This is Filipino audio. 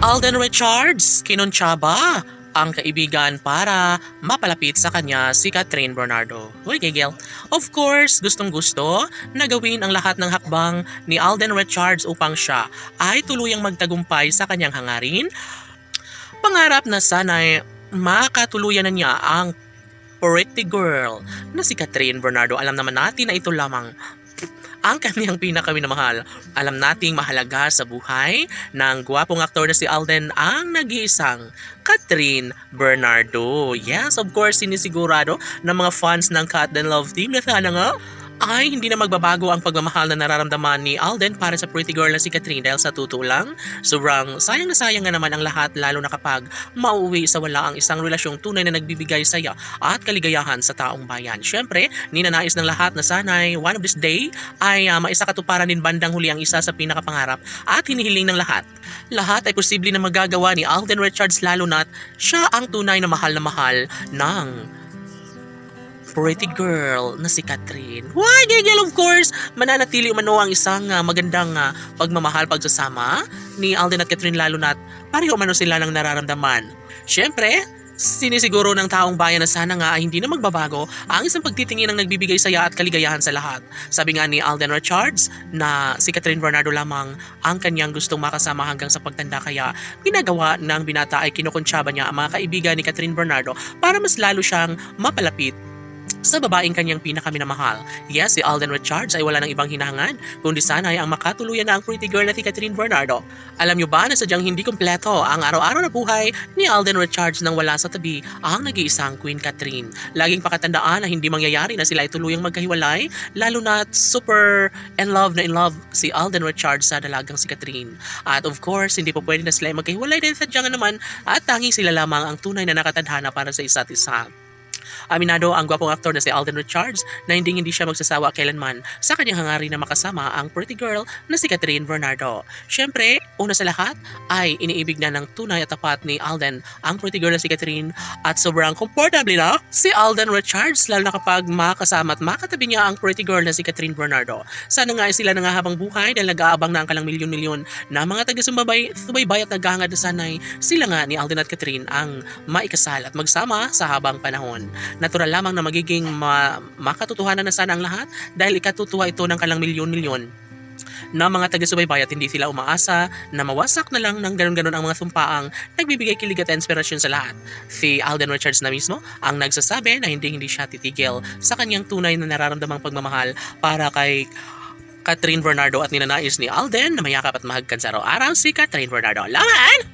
Alden Richards, kinunsya ba ang kaibigan para mapalapit sa kanya si Catherine Bernardo? Uy, Gigel. Of course, gustong-gusto na gawin ang lahat ng hakbang ni Alden Richards upang siya ay tuluyang magtagumpay sa kanyang hangarin. Pangarap na sana'y makatuluyan na niya ang pretty girl na si Catherine Bernardo. Alam naman natin na ito lamang ang kanyang pinakaminamahal. Alam nating mahalaga sa buhay ng gwapong aktor na si Alden ang nag-iisang Catherine Bernardo. Yes, of course, sinisigurado ng mga fans ng Cat and Love Team na sana nga ay hindi na magbabago ang pagmamahal na nararamdaman ni Alden para sa pretty girl na si Catherine dahil sa totoo lang, sobrang sayang na sayang nga naman ang lahat lalo na kapag mauwi sa wala ang isang relasyong tunay na nagbibigay saya at kaligayahan sa taong bayan. Syempre, ninanais ng lahat na sana'y one of this day ay maisakatuparan din bandang huli ang isa sa pinakapangarap at hinihiling ng lahat. Lahat ay posible na magagawa ni Alden Richards lalo na't siya ang tunay na mahal ng pretty girl na si Catherine. Why, Gigel, of course, mananatili umano ang isang magandang pagmamahal pagsasama ni Alden at Catherine lalo na't pareho umano sila ng nararamdaman. Siyempre, sinisiguro ng taong bayan na sana nga ay hindi na magbabago ang isang pagtitingin ng nagbibigay saya at kaligayahan sa lahat. Sabi nga ni Alden Richards na si Catherine Bernardo lamang ang kanyang gustong makasama hanggang sa pagtanda kaya ginagawa ng binata ay kinukuntsaba niya ang mga kaibigan ni Catherine Bernardo para mas lalo siyang mapalapit sa babaeng kanyang pinakaminamahal. Yes, si Alden Richards ay wala ng ibang hinahangad, kundi sana ay ang makatuluyan na ang pretty girl na si Catherine Bernardo. Alam nyo ba na sadyang hindi kumpleto ang araw-araw na buhay ni Alden Richards nang wala sa tabi ang nag-iisang Queen Catherine? Laging pakatandaan na hindi mangyayari na sila ay tuluyang magkahiwalay, lalo na super in love si Alden Richards sa dalagang si Catherine. At of course, hindi po pwede na sila ay magkahiwalay dahil sadyang naman at tanging sila lamang ang tunay na nakatadhana para sa isa't isa. Aminado ang gwapong aktor na si Alden Richards na hindi siya magsasawa kailanman sa kanyang hangarin na makasama ang pretty girl na si Catherine Bernardo. Siyempre, una sa lahat ay iniibig na ng tunay at tapat ni Alden ang pretty girl na si Catherine at sobrang comfortable na si Alden Richards lalo na kapag makasama at makatabi niya ang pretty girl na si Catherine Bernardo. Sana nga ay sila na nga habang buhay dahil nag-aabang na ang kalang milyon-milyon na mga taga-subaybay at naghahangad na sanay sila nga ni Alden at Catherine ang maikasal at magsama sa habang panahon. Natural lamang na magiging makatotohanan na sana ang lahat dahil ikatutuwa ito ng kalang milyon-milyon na mga taga-subaybay at hindi sila umaasa na mawasak na lang ng ganon-ganon ang mga sumpaang nagbibigay kilig at inspirasyon sa lahat. Si Alden Richards na mismo ang nagsasabi na hindi siya titigil sa kanyang tunay na nararamdamang pagmamahal para kay Catherine Bernardo at ninanais ni Alden na mayakap at mahagkan sa araw-araw si Catherine Bernardo. Laman!